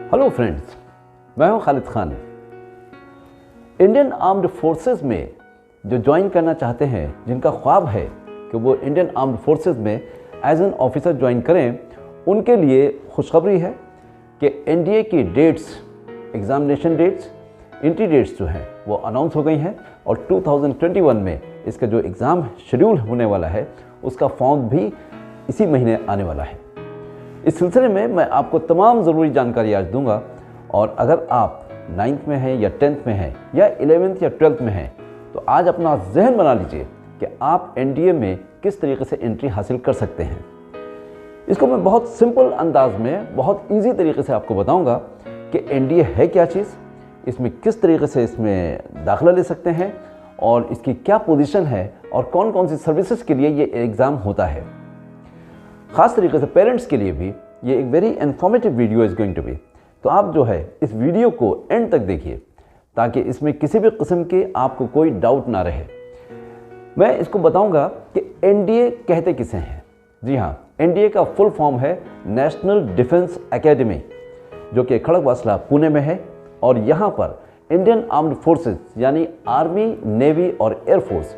Hello friends, मैं हूं Khalid Khan. Indian armed forces में जो ज्वाइन करना चाहते हैं, जिनका ख्वाब है कि वो इंडियन आर्म्ड फोर्सेस में एज एन ऑफिसर ज्वाइन करें, उनके लिए खुशखबरी है कि एनडीए की dates, examination dates, entry dates जो हैं वो अनाउंस हो गई हैं और 2021 में इसका जो एग्ज़ाम शेड्यूल होने वाला है उसका फॉर्म भी इसी महीने आने वाला है। इस सिलसिले में मैं आपको तमाम ज़रूरी जानकारी आज दूंगा और अगर आप 9th में हैं या 10th में हैं या 11th या 12th में हैं तो आज अपना जहन बना लीजिए कि आप एनडीए में किस तरीके से एंट्री हासिल कर सकते हैं। इसको मैं बहुत सिंपल अंदाज में, बहुत ईजी तरीके से आपको बताऊंगा कि एनडीए है क्या चीज़, इसमें किस तरीके से इसमें दाखिला ले सकते हैं और इसकी क्या पोजीशन है और कौन कौन सी सर्विसेज के लिए ये एग्ज़ाम होता है। ख़ास तरीके से पेरेंट्स के लिए भी ये एक very informative video is going to be. तो आप जो है इस वीडियो को एंड तक देखिए ताकि इसमें किसी भी किस्म के आपको कोई डाउट ना रहे। मैं इसको बताऊंगा कि एनडीए कहते किसे हैं। जी हाँ, एनडीए का फुल फॉर्म है नेशनल डिफेंस एकेडमी, जो कि खड़गवासला पुणे में है और यहाँ पर इंडियन आर्म्ड फोर्सेस यानी आर्मी, नेवी और एयरफोर्स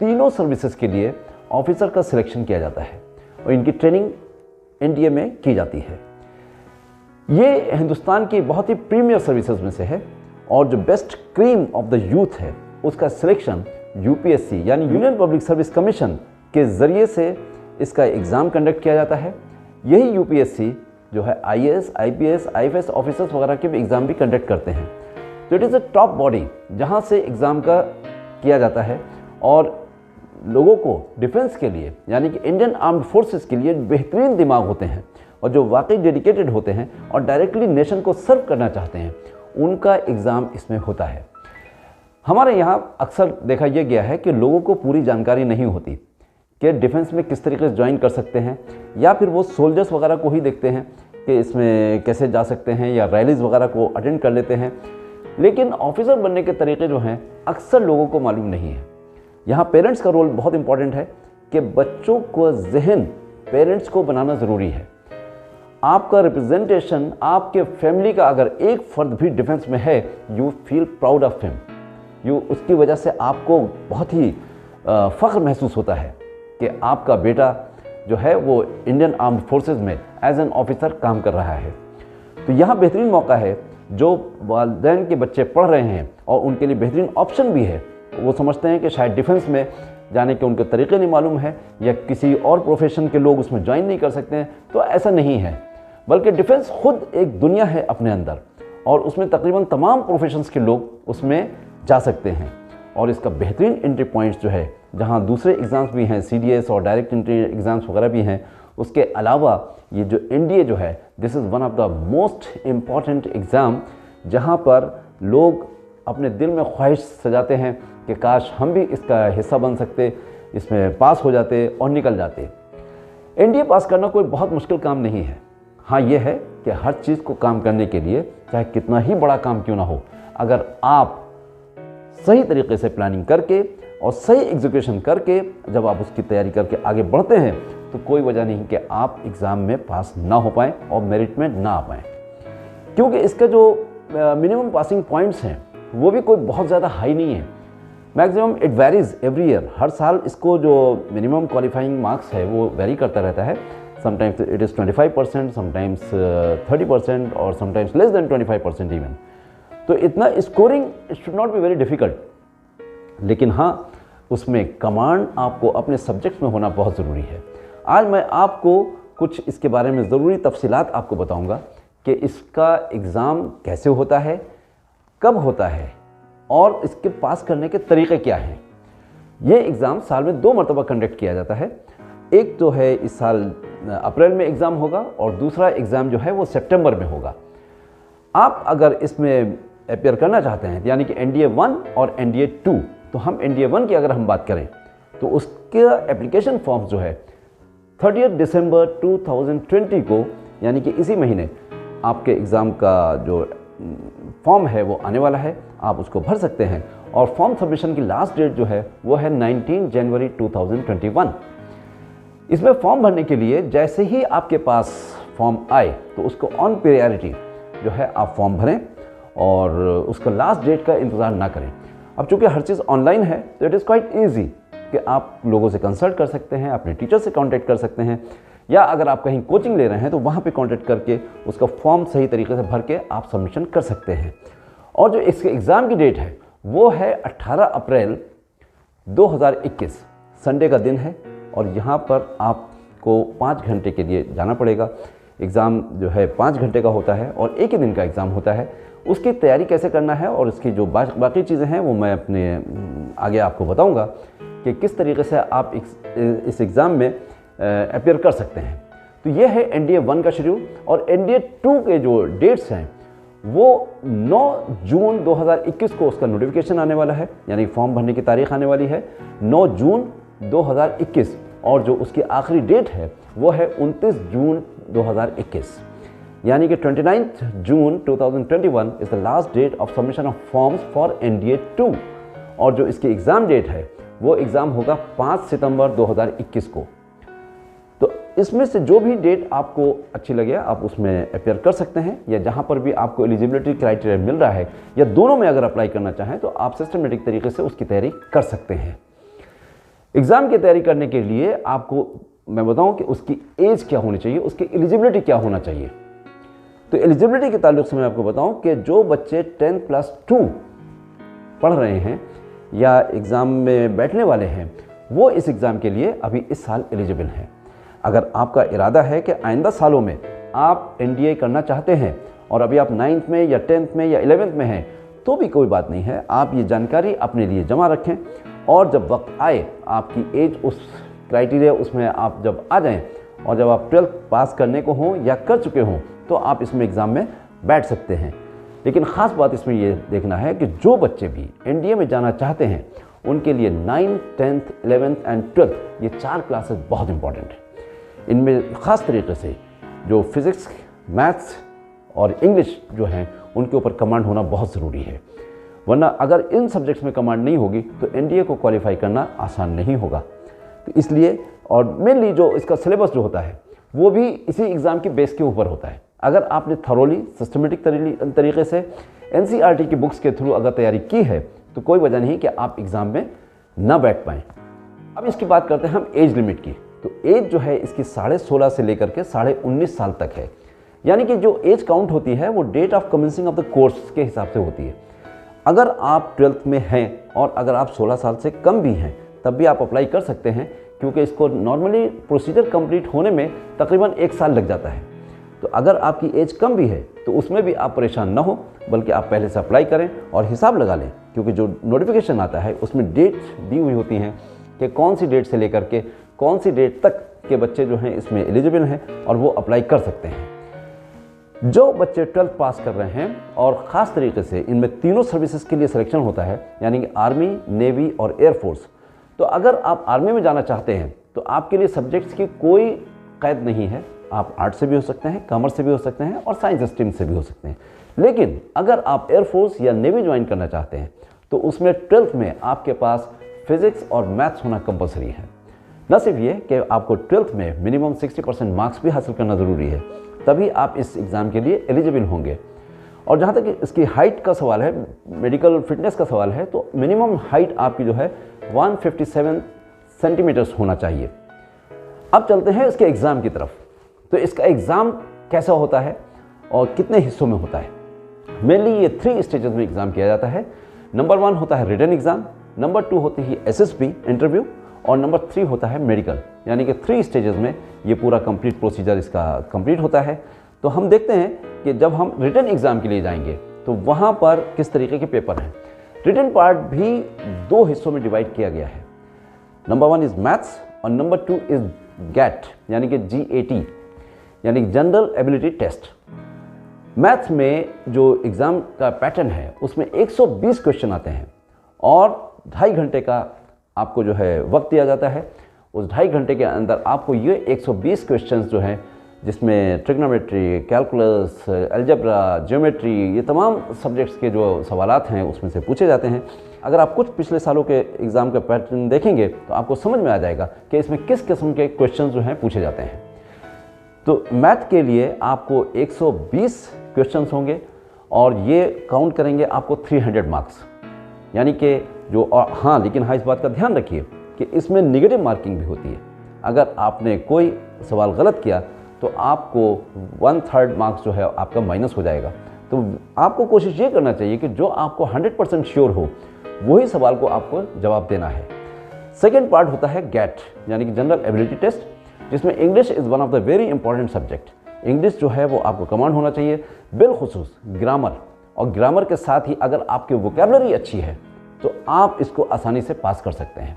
तीनों सर्विसेज के लिए ऑफिसर का सिलेक्शन किया जाता है और इनकी ट्रेनिंग एनडीए में की जाती है। ये हिंदुस्तान की बहुत ही प्रीमियर सर्विसेज में से है और जो best cream of the youth है उसका सिलेक्शन यूपीएससी यानी यूनियन पब्लिक सर्विस कमीशन के ज़रिए से इसका एग्ज़ाम कंडक्ट किया जाता है। यही यूपीएससी जो है आईएएस, आईपीएस, आईएफएस ऑफिसर्स वगैरह के भी एग्ज़ाम भी कंडक्ट करते हैं। तो it is a top body जहाँ से एग्ज़ाम का किया जाता है और लोगों को डिफेंस के लिए यानी कि इंडियन आर्म्ड फोर्सेस के लिए बेहतरीन दिमाग होते हैं और जो वाकई डेडिकेटेड होते हैं और डायरेक्टली नेशन को सर्व करना चाहते हैं, उनका एग्ज़ाम इसमें होता है। हमारे यहाँ अक्सर देखा यह गया है कि लोगों को पूरी जानकारी नहीं होती कि डिफेंस में किस तरीके से ज्वाइन कर सकते हैं, या फिर वो सोल्जर्स वगैरह को ही देखते हैं कि इसमें कैसे जा सकते हैं या रैलीज़ वगैरह को अटेंड कर लेते हैं। लेकिन ऑफिसर बनने के तरीके जो हैं अक्सर लोगों को मालूम नहीं है। यहाँ पेरेंट्स का रोल बहुत इंपॉर्टेंट है कि बच्चों को जहन पेरेंट्स को बनाना ज़रूरी है। आपका रिप्रेजेंटेशन, आपके फैमिली का अगर एक फ़र्द भी डिफेंस में है, you feel proud of him. उसकी वजह से आपको बहुत ही फ़ख्र महसूस होता है कि आपका बेटा जो है वो इंडियन आर्म्ड फोर्सेस में एज एन ऑफिसर काम कर रहा है। तो यहाँ बेहतरीन मौका है, जो वालिदैन के बच्चे पढ़ रहे हैं और उनके लिए बेहतरीन ऑप्शन भी है। वो समझते हैं कि शायद डिफेंस में जाने के उनके तरीके नहीं मालूम है या किसी और प्रोफेशन के लोग उसमें ज्वाइन नहीं कर सकते हैं, तो ऐसा नहीं है। बल्कि डिफेंस खुद एक दुनिया है अपने अंदर और उसमें तकरीबन तमाम प्रोफेशंस के लोग उसमें जा सकते हैं। और इसका बेहतरीन एंट्री पॉइंट्स जो है, जहां दूसरे एग्ज़ाम्स भी हैं, सीडीएस और डायरेक्ट एंट्री एग्ज़ाम्स वगैरह भी हैं, उसके अलावा ये जो एनडीए जो है, this is one of the most important exam, जहाँ पर लोग अपने दिल में ख्वाहिश सजाते हैं कि काश हम भी इसका हिस्सा बन सकते, इसमें पास हो जाते और निकल जाते। एनडीए पास करना कोई बहुत मुश्किल काम नहीं है। हाँ, ये है कि हर चीज़ को काम करने के लिए, चाहे कितना ही बड़ा काम क्यों ना हो, अगर आप सही तरीके से प्लानिंग करके और सही एग्जीक्यूशन करके जब आप उसकी तैयारी करके आगे बढ़ते हैं, तो कोई वजह नहीं कि आप एग्ज़ाम में पास ना हो पाएँ और मेरिट में ना आ पाएँ। क्योंकि इसका जो मिनिमम पासिंग पॉइंट्स हैं वो भी कोई बहुत ज़्यादा हाई नहीं है। Maximum it varies every year, हर साल इसको जो मिनिमम क्वालिफाइंग मार्क्स है वो वेरी करता रहता है। समटाइम्स इट इज़ 25%, समटाइम्स 30% और समटाइम्स लेस देन 25% इवन। तो इतना scoring it should not be very difficult. लेकिन हाँ, उसमें कमांड आपको अपने सब्जेक्ट्स में होना बहुत ज़रूरी है। आज मैं आपको कुछ इसके बारे में ज़रूरी तफसीलात आपको बताऊँगा कि इसका एग्ज़ाम कैसे होता है, कब होता है और इसके पास करने के तरीके क्या हैं। ये एग्ज़ाम साल में 2 मरतबा कंडक्ट किया जाता है। एक तो है इस साल अप्रैल में एग्ज़ाम होगा और दूसरा एग्ज़ाम जो है वो सितंबर में होगा। आप अगर इसमें अपेयर करना चाहते हैं यानी कि एनडीए 1 और एनडीए 2, तो हम एनडीए 1 की अगर हम बात करें तो उसके एप्लीकेशन फॉर्म जो है 30 दिसंबर 2020 को यानी कि इसी महीने आपके एग्ज़ाम का जो फॉर्म है वो आने वाला है। आप उसको भर सकते हैं और फॉर्म सबमिशन की लास्ट डेट जो है वो है 19 जनवरी 2021। इसमें फॉर्म भरने के लिए जैसे ही आपके पास फॉर्म आए तो उसको ऑन प्रायोरिटी जो है आप फॉर्म भरें और उसका लास्ट डेट का इंतज़ार ना करें। अब चूँकि हर चीज़ ऑनलाइन है तो इट इज़ क्वाइट ईजी कि आप लोगों से कंसल्ट कर सकते हैं, अपने टीचर से कांटेक्ट कर सकते हैं, या अगर आप कहीं कोचिंग ले रहे हैं तो वहाँ पे कांटेक्ट करके उसका फॉर्म सही तरीके से भर के आप सबमिशन कर सकते हैं। और जो इसके एग्ज़ाम की डेट है वो है 18 अप्रैल 2021, संडे का दिन है, और यहाँ पर आपको 5 घंटे के लिए जाना पड़ेगा। एग्ज़ाम जो है 5 घंटे का होता है और एक ही दिन का एग्ज़ाम होता है। उसकी तैयारी कैसे करना है और उसकी जो बाकी चीज़ें हैं वो मैं अपने आगे आपको बताऊंगा कि किस तरीके से आप इस एग्ज़ाम में अपीयर कर सकते हैं। तो ये है NDA 1 का शेड्यूल, और NDA 2 के जो डेट्स हैं वो 9 जून 2021 को उसका नोटिफिकेशन आने वाला है, यानी फॉर्म भरने की तारीख आने वाली है 9 जून 2021, और जो उसकी आखिरी डेट है वो है 29 जून 2021, यानी कि 29 June 2021 is the last date of submission of forms for NDA 2। और जो इसकी एग्ज़ाम डेट है वो एग्ज़ाम होगा 5 सितंबर 2021 को। तो इसमें से जो भी डेट आपको अच्छी लगे आप उसमें अपेयर कर सकते हैं, या जहां पर भी आपको एलिजिबिलिटी क्राइटेरिया मिल रहा है या दोनों में अगर अप्लाई करना चाहें तो आप सिस्टमेटिक तरीके से उसकी तैयारी कर सकते हैं। एग्ज़ाम की तैयारी करने के लिए आपको मैं बताऊं कि उसकी एज क्या होनी चाहिए, उसकी एलिजिबिलिटी क्या होना चाहिए। तो एलिजिबिलिटी के ताल्लुक से मैं आपको बताऊं कि जो बच्चे 10+2 पढ़ रहे हैं या एग्ज़ाम में बैठने वाले हैं वो इस एग्ज़ाम के लिए अभी इस साल एलिजिबल हैं। अगर आपका इरादा है कि आइंदा सालों में आप NDA करना चाहते हैं और अभी आप 9th में या 10th में या 11th में हैं तो भी कोई बात नहीं है, आप ये जानकारी अपने लिए जमा रखें, और जब वक्त आए आपकी एज उस क्राइटेरिया उसमें आप जब आ जाएं और जब आप 12th पास करने को हों या कर चुके हों तो आप इसमें एग्ज़ाम में बैठ सकते हैं। लेकिन ख़ास बात इसमें ये देखना है कि जो बच्चे भी NDA में जाना चाहते हैं उनके लिए 9th, 10th, 11th and 12th ये 4 क्लासेस बहुत इंपॉर्टेंट है। इनमें ख़ास तरीके से जो फिज़िक्स, मैथ्स और इंग्लिश जो हैं उनके ऊपर कमांड होना बहुत ज़रूरी है, वरना अगर इन सब्जेक्ट्स में कमांड नहीं होगी तो NDA को क्वालिफाई करना आसान नहीं होगा। तो इसलिए, और मेनली जो इसका सिलेबस जो होता है वो भी इसी एग्ज़ाम के बेस के ऊपर होता है। अगर आपने थरोली सिस्टमेटिक तरीके से NCERT की बुक्स के थ्रू अगर तैयारी की है तो कोई वजह नहीं कि आप एग्ज़ाम में ना बैठ पाएँ। अब इसकी बात करते हैं हम एज लिमिट की। तो एज जो है इसकी 16.5 से लेकर के 19.5 साल तक है, यानी कि जो एज काउंट होती है वो date of commencing of the course के हिसाब से होती है। अगर आप 12th में हैं और अगर आप 16 साल से कम भी हैं तब भी आप अप्लाई कर सकते हैं, क्योंकि इसको नॉर्मली प्रोसीजर कंप्लीट होने में तकरीबन 1 साल लग जाता है। तो अगर आपकी एज कम भी है तो उसमें भी आप परेशान ना हो, बल्कि आप पहले से अप्लाई करें और हिसाब लगा लें, क्योंकि जो नोटिफिकेशन आता है उसमें डेट दी हुई होती हैं कि कौन सी डेट से लेकर के कौन सी डेट तक के बच्चे जो हैं इसमें एलिजिबल हैं और वो अप्लाई कर सकते हैं। जो बच्चे 12th पास कर रहे हैं, और ख़ास तरीके से इनमें तीनों सर्विसेज के लिए सिलेक्शन होता है, यानी कि आर्मी, नेवी और एयरफोर्स। तो अगर आप आर्मी में जाना चाहते हैं तो आपके लिए सब्जेक्ट्स की कोई कैद नहीं है, आप आर्ट से भी हो सकते हैं, कॉमर्स से भी हो सकते हैं और साइंस स्ट्रीम से भी हो सकते हैं। लेकिन अगर आप एयरफोर्स या नेवी ज्वाइन करना चाहते हैं तो उसमें 12th में आपके पास फिज़िक्स और मैथ्स होना कंपलसरी है। न सिर्फ ये कि आपको 12th में मिनिमम 60% मार्क्स भी हासिल करना ज़रूरी है, तभी आप इस एग्ज़ाम के लिए एलिजिबल होंगे। और जहाँ तक इसकी हाइट का सवाल है, मेडिकल फिटनेस का सवाल है, तो मिनिमम हाइट आपकी जो है 157 सेंटीमीटर्स होना चाहिए। अब चलते हैं इसके एग्ज़ाम की तरफ। तो इसका एग्ज़ाम कैसा होता है और कितने हिस्सों में होता है? मेनली ये 3 स्टेजेस में एग्ज़ाम किया जाता है। नंबर 1 होता है रिटन एग्ज़ाम, नंबर 2 होती है SSB इंटरव्यू, और नंबर 3 होता है मेडिकल। यानी कि 3 स्टेजेस में ये पूरा कंप्लीट प्रोसीजर इसका कंप्लीट होता है। तो हम देखते हैं कि जब हम रिटन एग्ज़ाम के लिए जाएंगे तो वहाँ पर किस तरीके के पेपर हैं। रिटन पार्ट भी 2 हिस्सों में डिवाइड किया गया है। नंबर 1 इज़ मैथ्स और नंबर 2 इज़ GAT, यानी कि GAT, यानी जनरल एबिलिटी टेस्ट। मैथ्स में जो एग्ज़ाम का पैटर्न है उसमें 120 क्वेश्चन आते हैं और 2.5 घंटे का आपको जो है वक्त दिया जाता है। उस 2.5 घंटे के अंदर आपको ये 120 क्वेश्चंस जो हैं, जिसमें ट्रिग्नोमेट्री, कैलकुलस, अलजेब्रा, ज्योमेट्री, ये तमाम सब्जेक्ट्स के जो सवालात हैं उसमें से पूछे जाते हैं। अगर आप कुछ पिछले सालों के एग्ज़ाम का पैटर्न देखेंगे तो आपको समझ में आ जाएगा कि इसमें किस किस्म के क्वेश्चंस जो हैं पूछे जाते हैं। तो मैथ के लिए आपको 120 क्वेश्चंस होंगे और ये काउंट करेंगे आपको 300 मार्क्स, यानी कि जो, और हाँ लेकिन हाँ इस बात का ध्यान रखिए कि इसमें नेगेटिव मार्किंग भी होती है। अगर आपने कोई सवाल गलत किया तो आपको 1/3 मार्क्स जो है आपका माइनस हो जाएगा। तो आपको कोशिश ये करना चाहिए कि जो आपको 100% श्योर हो वही सवाल को आपको जवाब देना है। सेकेंड पार्ट होता है गैट यानी कि जनरल एबिलिटी टेस्ट, जिसमें English is one of the very important subject. English जो है वो आपको कमांड होना चाहिए, बिलखुसूस ग्रामर, और ग्रामर के साथ ही अगर आपकी वोकैबुलरी अच्छी है तो आप इसको आसानी से पास कर सकते हैं।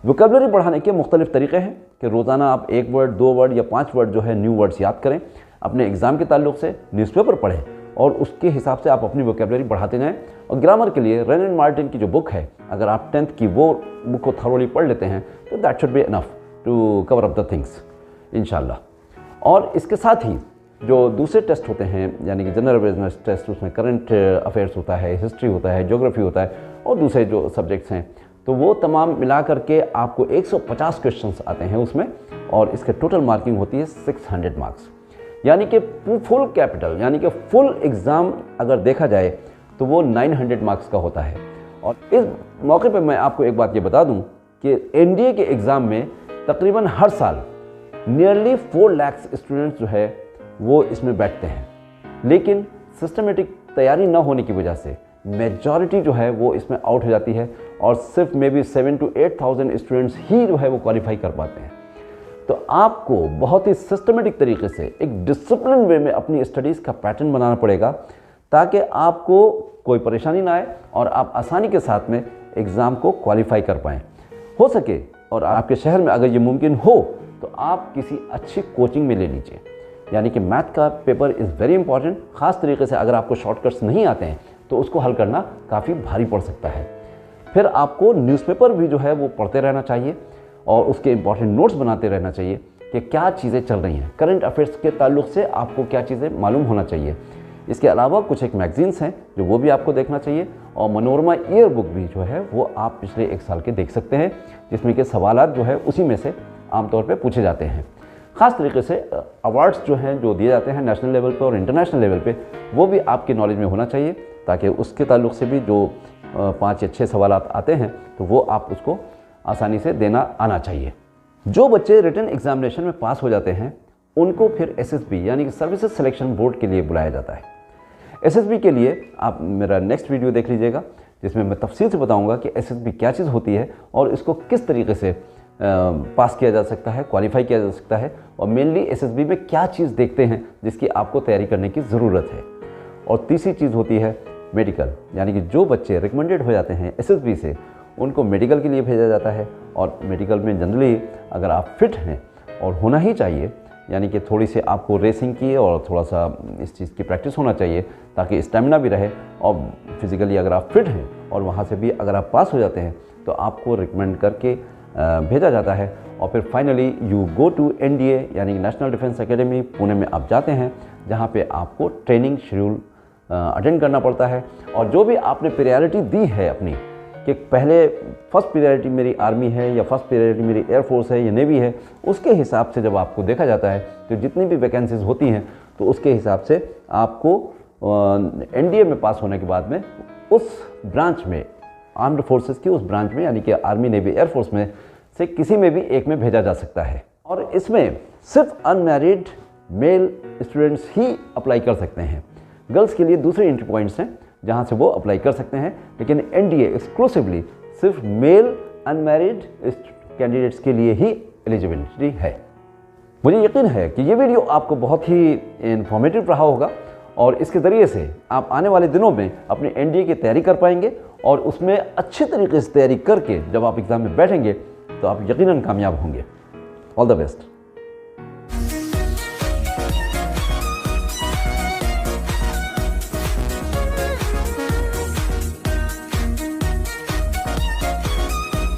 वोकैबुलरी बढ़ाने के मुख्तलिफ तरीके हैं कि रोज़ाना आप 1 वर्ड, 2 वर्ड या 5 वर्ड जो है न्यू वर्ड्स याद करें। अपने एग्ज़ाम के ताल्लुक से न्यूज़पेपर पढ़ें और उसके हिसाब से आप अपनी वोकैबुलरी बढ़ाते जाएं। और ग्रामर के लिए रेन एंड मार्टिन की जो बुक है, अगर आप 10th की वो बुक को थरोली पढ़ लेते हैं तो that should be enough to cover up the things इंशाल्लाह। और इसके साथ ही जो दूसरे टेस्ट होते हैं यानी कि जनरल अवेयरनेस टेस्ट, उसमें करंट अफेयर्स होता है, हिस्ट्री होता है, ज्योग्राफी होता है और दूसरे जो सब्जेक्ट्स हैं, तो वो तमाम मिला करके आपको 150 क्वेश्चंस आते हैं उसमें, और इसके टोटल मार्किंग होती है 600 मार्क्स। यानी कि फुल कैपिटल यानी कि फुल एग्ज़ाम अगर देखा जाए तो वो 900 मार्क्स का होता है। और इस मौके पे मैं आपको एक बात ये बता दूं कि एनडीए के एग्ज़ाम में तकरीबन हर साल नियरली 4 लाख स्टूडेंट्स जो है वो इसमें बैठते हैं, लेकिन सिस्टमेटिक तैयारी न होने की वजह से मेजॉरिटी जो है वो इसमें आउट हो जाती है और सिर्फ मे बी 7,000 to 8,000 स्टूडेंट्स ही जो है वो क्वालिफाई कर पाते हैं। तो आपको बहुत ही सिस्टमेटिक तरीके से एक डिसिप्लिन वे में अपनी स्टडीज़ का पैटर्न बनाना पड़ेगा ताकि आपको कोई परेशानी ना आए और आप आसानी के साथ में एग्ज़ाम को क्वालिफाई कर पाएँ। हो सके और आपके शहर में अगर ये मुमकिन हो तो आप किसी अच्छी कोचिंग में ले लीजिए, यानी कि मैथ का पेपर इज़ वेरी इंपॉर्टेंट। ख़ास तरीके से अगर आपको शॉर्टकट्स नहीं आते हैं तो उसको हल करना काफ़ी भारी पड़ सकता है। फिर आपको न्यूज़पेपर भी जो है वो पढ़ते रहना चाहिए और उसके इंपॉर्टेंट नोट्स बनाते रहना चाहिए कि क्या चीज़ें चल रही हैं, करंट अफेयर्स के ताल्लुक से आपको क्या चीज़ें मालूम होना चाहिए। इसके अलावा कुछ एक मैगजीन्स हैं जो वो भी आपको देखना चाहिए, और मनोरमा ईयर बुक भी जो है वो आप पिछले 1 साल के देख सकते हैं, जिसमें कि सवालात जो है उसी में से आमतौर पर पूछे जाते हैं। ख़ास तरीके से अवार्ड्स जो हैं जो दिए जाते हैं नेशनल लेवल पे और इंटरनेशनल लेवल पे, वो भी आपकी नॉलेज में होना चाहिए ताकि उसके ताल्लुक से भी जो 5 या 6 सवालात आते हैं तो वो आप उसको आसानी से देना आना चाहिए। जो बच्चे रिटन एग्जामिनेशन में पास हो जाते हैं उनको फिर एसएसबी यानी कि सर्विसेज सिलेक्शन बोर्ड के लिए बुलाया जाता है। एसएसबी के लिए आप मेरा नेक्स्ट वीडियो देख लीजिएगा, जिसमें मैं तफसील से बताऊंगा कि एसएसबी क्या चीज़ होती है और इसको किस तरीके से पास किया जा सकता है, क्वालिफाई किया जा सकता है, और मेनली एसएसबी में क्या चीज़ देखते हैं जिसकी आपको तैयारी करने की ज़रूरत है। और तीसरी चीज़ होती है मेडिकल, यानी कि जो बच्चे रिकमेंडेड हो जाते हैं एसएसबी से उनको मेडिकल के लिए भेजा जाता है। और मेडिकल में जनरली अगर आप फिट हैं, और होना ही चाहिए, यानी कि थोड़ी सी आपको रेसिंग की और थोड़ा सा इस चीज़ की प्रैक्टिस होना चाहिए ताकि स्टेमिना भी रहे, और फिज़िकली अगर आप फिट हैं और वहाँ से भी अगर आप पास हो जाते हैं तो आपको रिकमेंड करके भेजा जाता है। और फिर finally you go to NDA यानी कि नेशनल डिफेंस एकेडमी पुणे में आप जाते हैं, जहाँ पे आपको ट्रेनिंग शेड्यूल अटेंड करना पड़ता है। और जो भी आपने प्रायोरिटी दी है अपनी कि पहले फर्स्ट प्रायोरिटी मेरी आर्मी है या फर्स्ट प्रायोरिटी मेरी एयरफोर्स है या नेवी है, उसके हिसाब से जब आपको देखा जाता है तो जितनी भी वैकेंसीज होती हैं तो उसके हिसाब से आपको एनडीए में पास होने के बाद में उस ब्रांच में, आर्म्ड फोर्सेस की उस ब्रांच में यानी कि आर्मी, नेवी, एयरफोर्स में से किसी में भी एक में भेजा जा सकता है। और इसमें सिर्फ अनमैरिड मेल स्टूडेंट्स ही अप्लाई कर सकते हैं। गर्ल्स के लिए दूसरे एंट्री पॉइंट्स हैं जहां से वो अप्लाई कर सकते हैं, लेकिन एनडीए एक्सक्लूसिवली सिर्फ मेल अनमैरिड कैंडिडेट्स के लिए ही एलिजिबिलिटी है। मुझे यकीन है कि ये वीडियो आपको बहुत ही इंफॉर्मेटिव रहा होगा और इसके ज़रिए से आप आने वाले दिनों में अपने एनडीए की तैयारी कर पाएंगे, और उसमें अच्छे तरीके से तैयारी करके जब आप एग्ज़ाम में बैठेंगे तो आप यकीनन कामयाब होंगे। All the best.